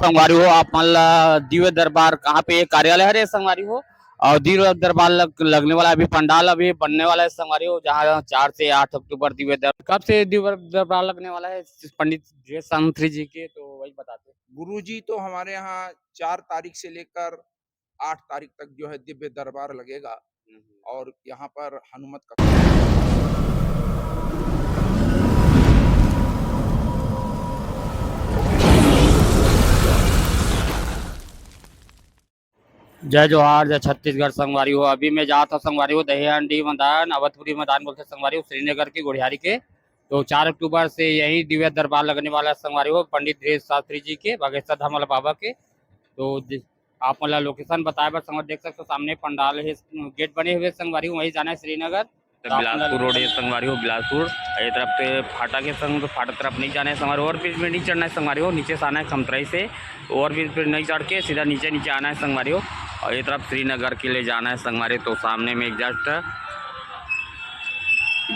संगवारी हो आप मन ला दिव्य दरबार कहाँ पे कार्यालय हरे संगवारी हो। और दिव्य दरबार लगने वाला अभी पंडाल अभी बनने वाला है संगवारी हो, जहाँ 4 से 8 अक्टूबर दिव्य दरबार। कब से दिव्य दरबार लगने वाला है पंडित शास्त्री जी के, तो वही बताते। गुरुजी तो हमारे यहाँ 4 तारीख से लेकर 8 तारीख तक जो है दिव्य दरबार लगेगा और यहाँ पर हनुमत का जय जोहार जय छत्तीसगढ़ संगवारी हो। अभी मैं जाता हूँ संगवारी हो दहियाहांडी मैदान, अवधपुरी मैदान बोलते संगवारी हो, श्रीनगर की गुड़ियारी के। तो 4 अक्टूबर से यही दिव्य दरबार लगने वाला है संगवारी हो, पंडित धीरेश शास्त्री जी के, बागेश्वर धाम वाला बाबा के। तो आप मतलब लोकेशन बताए बार संगवारी देख सकते हो, सामने पंडाल है, गेट बने हुए संगवारी हो, वहीं जाना है श्रीनगर। बिलासपुर रोड है संगवारी हो, बिलासपुर ये तरफ पे फाटा के संग, तो फाटक तरफ नहीं जाना है संगवारी हो, और ब्रिज में नहीं चढ़ना है संगवारी हो, नीचे से आना है खमतराई से, और ब्रिज पे नहीं चढ़ के सीधा नीचे नीचे आना है संगवारी हो, और ये तरफ श्रीनगर के लिए जाना है संगवारी। तो सामने में एक जस्ट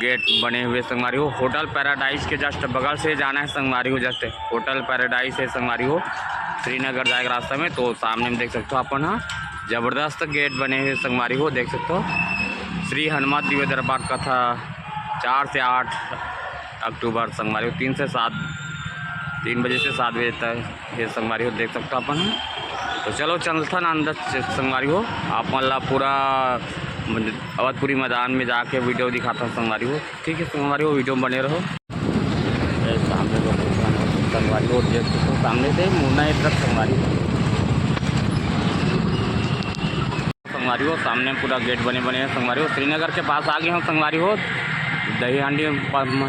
गेट बने हुए संगवारी हो, होटल पैराडाइज के जस्ट बगल से जाना है संगवारी हो, जस्ट होटल पैराडाइज है संगवारी हो, श्रीनगर जाएगा रास्ते में। तो सामने में देख सकते हो अपन, हाँ जबरदस्त गेट बने हुए संगवारी हो, देख सकते हो। श्री हनुमान दिव्य दरबार कथा 4 से 8 अक्टूबर संगवारी हो, 3 बजे से 7 बजे तक ये संगवारी हो, देख सकते हो अपन। तो चलो चलथन अंदर संगवारी हो, आप मतलब पूरा अवधपुरी मैदान में जाके वीडियो दिखाता हूँ संगवारी हो, ठीक है संगवारी हो, वीडियो में बने रहो। सामने संगवारी हो देख सकते हो, सामने से मुन्ना एक तरफ संगवारी हो, संगवारी हो सामने पूरा गेट बने हैं संगवारी हो। श्रीनगर के पास आ गए हम संगवारी हो, दहीहांडी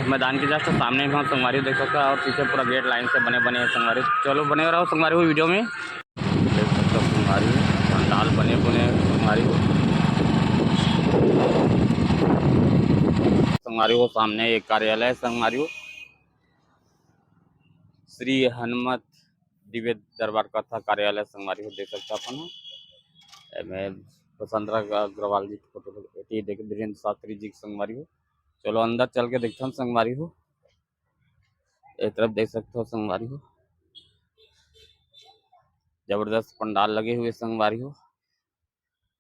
मैदान के जस्ट सामने में हम संगवारी हो देख सकते हो, और पीछे पूरा गेट लाइन से बने हैं संगवारी। चलो बने रहो संगवारी हो वीडियो में, देख सकते हो संगवारी पंडाल बने संगवारी हो। संगवारी हो सामने एक कार्यालय संगवारी हो, श्री हनुमत दिव्य दरबार कथा कार्यालय संगवारी हो, देख सकते अपन। मैं वसुंधरा अग्रवाल जी की फोटो देख धीरेन्द्र शास्त्री जी की संगवारी हो। चलो अंदर चल के देखते हैं संगवारी हो, एक तरफ देख सकते हो संगवारी हो, जबरदस्त पंडाल लगे हुए संगवारी हो,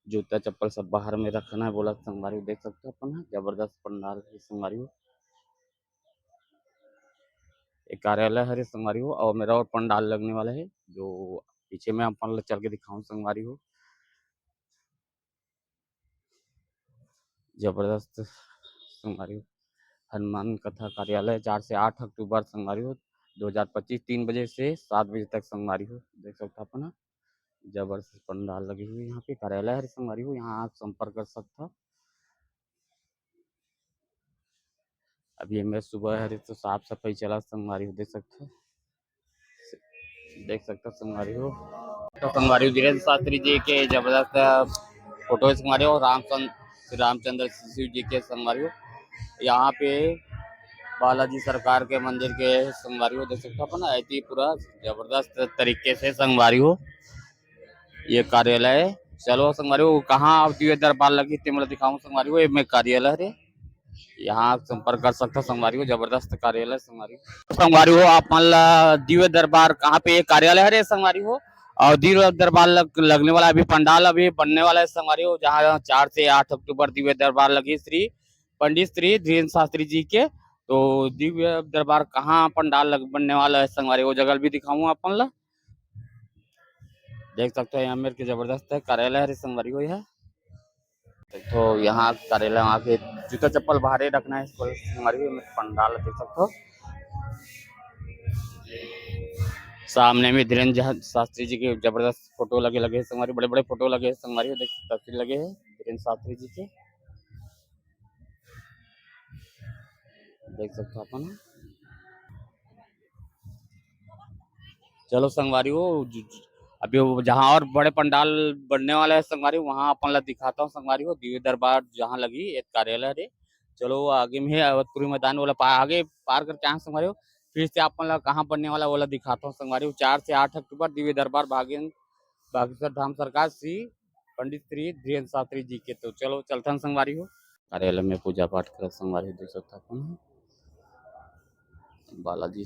जूता चप्पल सब बाहर में रखना है बोला संगवारी हो, देख सकते हो अपन, जबरदस्त पंडाल है संगवारी हो। एक कार्यालय है संगवारी हो, और मेरा और पंडाल लगने वाला है जो पीछे में अपन चल के दिखाऊं संगवारी हो, जबरदस्त संगवारी हो। हनुमान कथा कार्यालय 4 से 8 अक्टूबर संगवारी हो 2025, 3 बजे से 7 बजे तक संगवारी हो, देख सकते अपन। जबरदस्त पंडाल लगी हुई यहाँ पे, कार्यालय है संगवारी हो, यहाँ आप संपर्क कर सकता। अभी मैं सुबह है तो साफ सफाई चला संगवारी हो, देख सकते संगवारी हो। तो संगवारी हो धीरेन्द्र शास्त्री जी के जबरदस्त फोटो संगवारी हो, रामचंद्र शिव जी के संगवारी हो, यहाँ पे बालाजी सरकार के मंदिर के संगवारी हो, देख सकते अपन। ऐसी पूरा जबरदस्त तरीके से संगवारी हो ये कार्यालय है। चलो संगवारी हो कहाँ दिव्य दरबार लगी थी मतलब दिखाऊं संगवारी हो, मैं कार्यालय है, यहाँ संपर्क कर सकते हो संगवारी हो, जबरदस्त कार्यालय संगवारी हो आप मान दिव्य दरबार कहाँ पे ये कार्यालय है संगवारी हो, और दिव्य दरबार लगने वाला अभी पंडाल अभी बनने वाला है संगवारी हो, जहाँ 4 से 8 अक्टूबर दिव्य दरबार लगी श्री पंडित श्री धीरेन्द्र शास्त्री जी के। तो दिव्य दरबार कहाँ पंडाल बनने वाला है संगवारी हो, जगह भी दिखाऊंगा अपन ला, देख सकते हो यहाँ मेरे के जबरदस्त है कार्यालय है संगवारी हो। यह तो यहाँ कार्यालय वहाँ के जूता चप्पल बाहर रखना है संगवारी हो, पंडाल देख सकते हो। सामने में धीरेन्द्र शास्त्री जी के जबरदस्त फोटो लगे संगवारी, बड़े बड़े फोटो लगे संगवारी, देख तस्वीर लगे हैं धीरेन्द्र शास्त्री जी के, देख सकते हो अपन। चलो संगवारी हो अभी जहाँ और बड़े पंडाल बनने वाला है संगवारी वहाँ अपन ला दिखाता हूँ संगवारी हो, दिव्य दरबार जहाँ लगी एक कार्यालय है। चलो आगे में है अवधपुरी मैदान वाला आगे पार करके आए संगवारी हो, फिर से अपन ला कहाँ बनने वाला वाला दिखाता हूँ संगवारी हो। 4 से 8 अक्टूबर दिव्य दरबार बागेश्वर धाम सरकार श्री पंडित श्री धीरेन्द्र शास्त्री जी के। तो चलो चलते संगवारी हो, कार्यालय में पूजा पाठ कर संगवारी देख सकता अपन बालाजी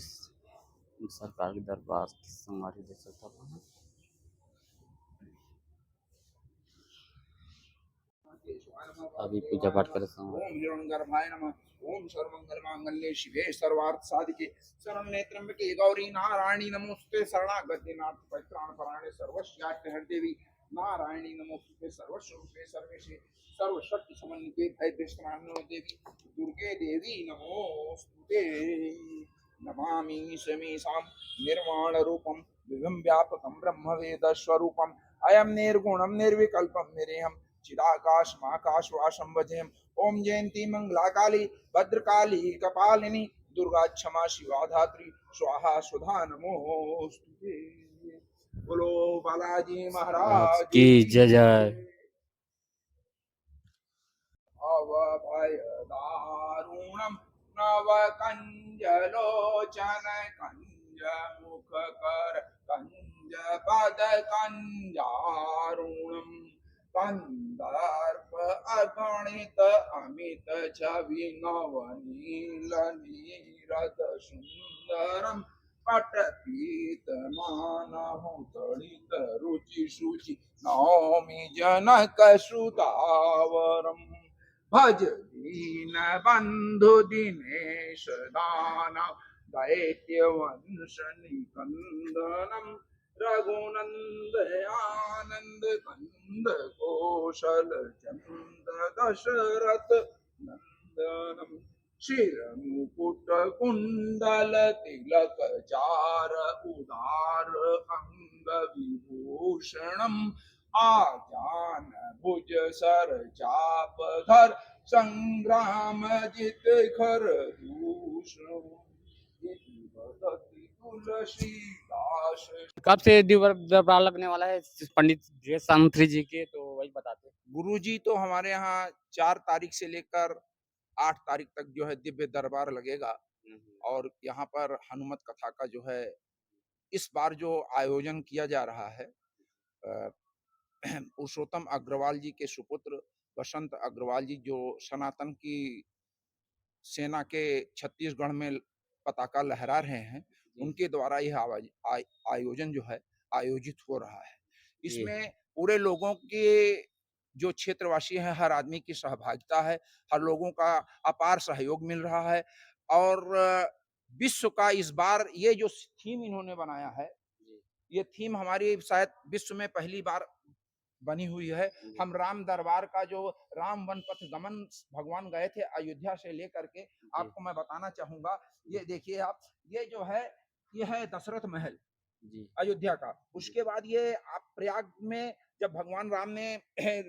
सरकार के दरबार की संगवारी देख सकता हूँ। अभी पूजा पाठ करे समय ओम हिरण्यगर्भाय नमः। ओम सर्वमंगलमांगल्ये शिवे सर्वार्थ साधिके शरण्ये त्र्यंबके गौरी नारायणी नमोस्तुते शरणागते नाथ परित्राण परायणे सर्वस्यार्थ हरदेवी नारायणी नमोस्तुते सर्वस्वरूपे सर्वेशे सर्वशक्ति समन्विते भयभीष्टनानो देवी दुर्गे देवी नमोस्तुते। नमामि शमीशां निर्वाण रूपं विभं व्यापकं ब्रह्मवेद स्वरूपम् अयं निर्गुणं निर्विकल्पं निरेहं चिदाकाश महाकाश वासम भजेम। ओम जयंती मंगला काली भद्रकाली कपालिनी दुर्गा क्षमा शिवा धात्री स्वाहा सुधा नमोस्तुते। बोलो बालाजी महाराज की जय जय। अवभय दारुणम नव कंजलोचन कंज मुख कर कंज पद कंजारुणम कंदर्प अगणित अमित छवि नवनील नीरद सुंदरम पटपीत मानहु तड़ित रुचि शुचि नौमि जनक सुतावरम भज दीन बंधु दिनेश दानव दैत्य वंश निकंदनम रघुनंद आनंद कंद कौशल चंद दशरथ नंदनम शिर मुकुट कुंडल तिलक चार उदार अंग विभूषणम आजान भुज सर चाप धर संग्राम जित खर दूषण तुलसीदास। कब से दरबार लगने वाला है पंडित जी शांति जी के, तो वही बताते। गुरु जी तो हमारे यहाँ 4 तारीख से लेकर 8 तारीख तक जो है दिव्य दरबार लगेगा। और यहाँ पर हनुमत कथा का जो है इस बार जो आयोजन किया जा रहा है, पुरुषोत्तम अग्रवाल जी के सुपुत्र बसंत अग्रवाल जी जो सनातन की सेना के छत्तीसगढ़ में पताका लहरा रहे हैं, उनके द्वारा यह आयोजन जो है आयोजित हो रहा है। इसमें पूरे लोगों के जो क्षेत्रवासी हैं, हर आदमी की सहभागिता है, हर लोगों का अपार सहयोग मिल रहा है। और विश्व का इस बार ये जो थीम इन्होंने बनाया है, ये थीम हमारी शायद विश्व में पहली बार बनी हुई है। हम राम दरबार का जो राम वन पथ गमन भगवान गए थे अयोध्या से लेकर के, आपको मैं बताना चाहूंगा। ये देखिए आप, ये जो है ये है दशरथ महल अयोध्या का। उसके बाद ये आप प्रयाग में जब भगवान राम ने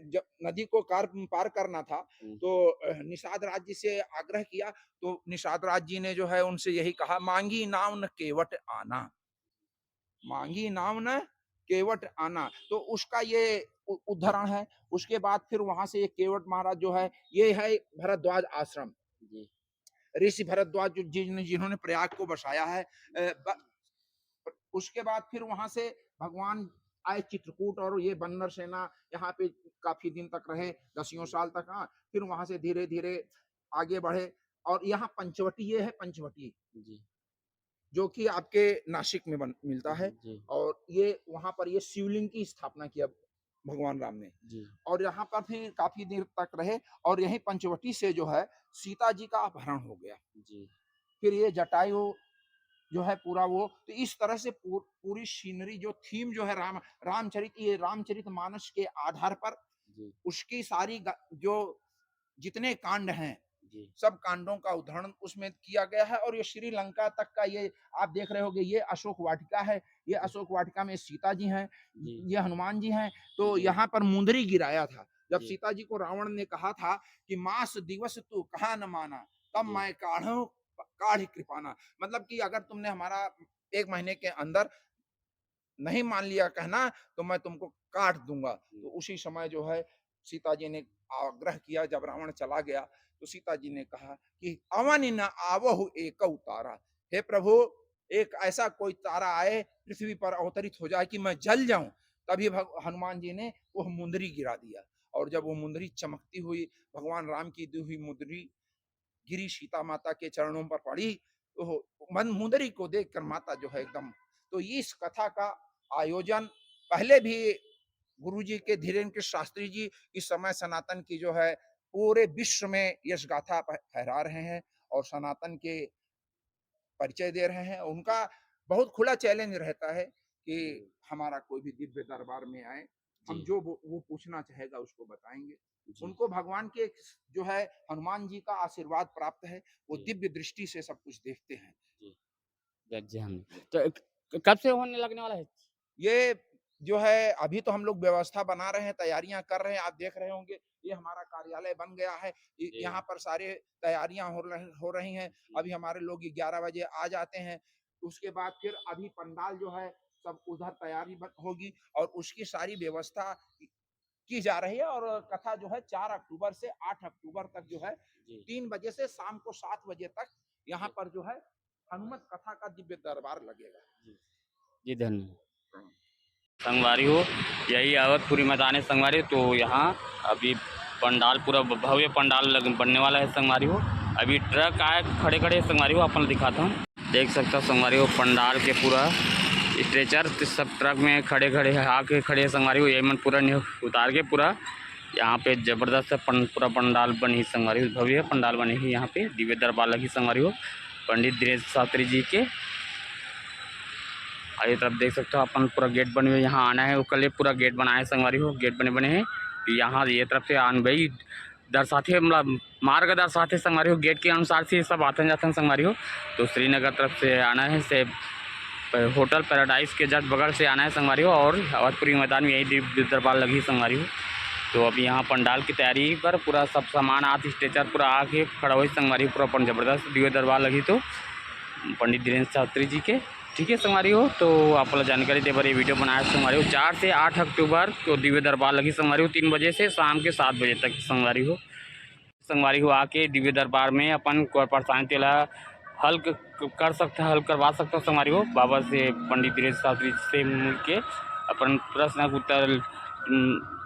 जब नदी को पार करना था, तो निषाद राज जी से आग्रह किया, तो निषाद राज जी ने जो है उनसे यही कहा, मांगी नाव न केवट आना, मांगी नाव न केवट आना। तो उसका ये उदाहरण है। उसके बाद फिर वहां से ये केवट महाराज जो है, ये है भरद्वाज आश्रम, ऋषि भरद्वाज जिन्होंने प्रयाग को बसाया है। उसके बाद फिर वहां से भगवान आए चित्रकूट, और ये बन्नर सेना यहाँ पे काफी दिन तक रहे, दसियों साल तक। हाँ, फिर वहां से धीरे धीरे आगे बढ़े। और यहाँ पंचवटी, ये है पंचवटी जो कि आपके नासिक में मिलता है। और ये वहां पर ये शिवलिंग की स्थापना किया भगवान राम ने। और यहाँ पर फिर काफी देर तक रहे, और यही पंचवटी से जो है सीता जी का अपहरण हो गया। फिर ये जटायु जो है पूरा वो, तो इस तरह से पूरी सीनरी जो थीम जो है रामचरित, ये रामचरित मानस के आधार पर उसकी सारी जो जितने कांड हैं, सब कांडों का उदाहरण उसमें किया गया है। और ये श्रीलंका तक का, ये आप देख रहे होंगे, ये अशोक वाटिका है। ये अशोक वाटिका में सीता जी हैं, ये हनुमान जी हैं। तो यहाँ पर मुंदरी गिराया था जब सीता जी को रावण ने कहा था कि मास दिवस तू कहा न माना, तब मैं काढ़ कृपाना। मतलब कि अगर तुमने हमारा 1 महीने के अंदर नहीं मान लिया कहना, तो मैं तुमको काट दूंगा। तो उसी समय जो है सीता जी ने आग्रह किया, जब रावण चला गया तो सीता जी ने कहा कि अवन न आवहु एक तारा, हे प्रभु एक ऐसा कोई तारा आए पृथ्वी पर अवतरित हो जाए कि मैं जल जाऊं। तभी हनुमान जी ने वो मुंदरी गिरा दिया। और जब वो मुंदरी चमकती हुई भगवान राम की दी हुई मुंदरी गिरी सीता माता के चरणों पर पड़ी, मन मुंदरी को देखकर माता जो है एकदम, तो इस कथा का आयोजन पहले भी गुरुजी के धीरेन्द्र कृष्ण शास्त्री जी इस समय सनातन की जो है पूरे विश्व में यश गाथा फहरा रहे हैं और सनातन के परिचय दे रहे हैं। उनका बहुत खुला चैलेंज रहता है कि हमारा कोई भी दिव्य दरबार में आए, हम जी जो वो पूछना चाहेगा उसको बताएंगे। जी उनको भगवान के जो है हनुमान जी का आशीर्वाद प्राप्त है, वो जी दिव्य दृष्टि से सब कुछ देखते हैं। जी हम तो कब से होने लगने वाला है? ये जो है अभी तो हम लोग व्यवस्था बना रहे हैं, तैयारियां कर रहे हैं, आप देख रहे होंगे ये हमारा कार्यालय बन गया है। जी यहाँ पर सारे तैयारियां हो रही हैं। अभी हमारे लोग 11 बजे आ जाते हैं, उसके बाद फिर अभी पंडाल जो है सब उधर तैयारी होगी और उसकी सारी व्यवस्था की जा रही है। और कथा जो है 4 अक्टूबर से 8 अक्टूबर तक जो है जी 3 बजे से शाम को 7 बजे तक यहाँ जी पर जो है हनुमत कथा का दिव्य दरबार लगेगा। जी धन्यवाद। संगवारी हो, यही अवधपुरी मैदान है संगवारी। तो यहाँ अभी पंडाल पूरा भव्य पंडाल बनने वाला है संगवारी हो। अभी ट्रक आए खड़े खड़े संगवारी हो, अपन दिखाता हूँ, देख सकता हूँ संगवारी हो। पंडाल के पूरा स्ट्रेचर सब ट्रक में खड़े खड़े आके खड़े संगवारी हो, यही मन पूरा उतार के पूरा यहाँ पे जबरदस्त पूरा पंडाल बनी संगवारी हो, भव्य पंडाल बनी है। यहाँ पे दिव्य दरबार लगी संगवारी हो पंडित दिनेश शास्त्री जी के। और ये तरफ देख सकते हो अपन पूरा गेट बने हुए, यहाँ आना है उसके लिए पूरा गेट बनाया है संगवारी हो, गेट बने हैं। यहाँ ये तरफ से आन भाई दर्शाते मार्ग दर्शाते संगवारी हो, गेट के अनुसार से सब आते जाते हैं संगवारी हो। तो श्रीनगर तरफ से आना है, से होटल पैराडाइज के जस्ट बगल से आना है संगवारी हो। और अवधपुरी मैदान में यही दिव्य दरबार लगी संगवारी हो। तो अभी यहाँ पंडाल की तैयारी पर पूरा सब सामान आते स्ट्रेचर पूरा आके खड़ा हुई संगवारी, पूरा अपन जबरदस्त दिव्य दरबार लगी तो पंडित दिनेश शास्त्री जी के। ठीक है संगवारी हो, तो आप लोग जानकारी दे बार ये वीडियो बनाया संगवारी हो। 4 से 8 अक्टूबर को दिव्य दरबार लगी संगवारी हो, 3 बजे से शाम के 7 बजे तक संगवारी हो। संगवारी हो आके दिव्य दरबार में अपन कोई परेशानी तेला हल कर सकते हल करवा सकते हो संगवारी हो। बाबा से पंडित दिनेश शास्त्री से मिल के अपन प्रश्न का उत्तर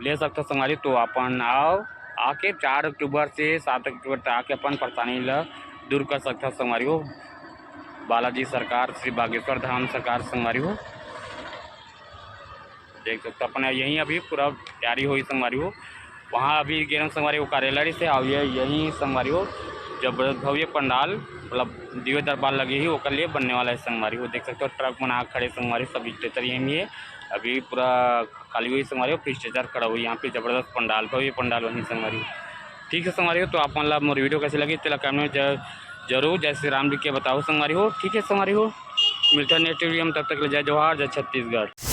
ले सकते हो संगवारी। तो अपन आओ आके 4 अक्टूबर से 7 अक्टूबर तक आके अपन परेशानी ला दूर कर सकते हो संगवारी हो। बालाजी सरकार श्री बागेश्वर धाम सरकार संगवारी हो, देख सकते अपन यहीं अभी पूरा तैयारी हुई संगवारी हो। वहाँ अभी गेरम संगवारी हो कार्यालय से और यहीं संगवारी हो जबरदस्त भव्य पंडाल मतलब दिव्य दरबार लगी ही वो के लिए बनने वाला है संगवारी हो। देख सकते हो ट्रक बना खड़े संगवारी, सब स्ट्रेचर यहीं है अभी पूरा खाली हुई संगवारी हो, फिर स्ट्रेचर खड़ा हुई यहाँ पे जबरदस्त पंडाल भव्य पंडाल वहीं संगवारी हो। ठीक है संगवारी हो, तो आप मतलब मोरी वीडियो कैसी लगी चला कमेंट में जरूर जय श्री राम लिख के बताओ संगवारी हो। ठीक है संगवारी हो, मिलता है नेक्स्ट वीडियो में, तब तक ले जय जवाहर जय छत्तीसगढ़।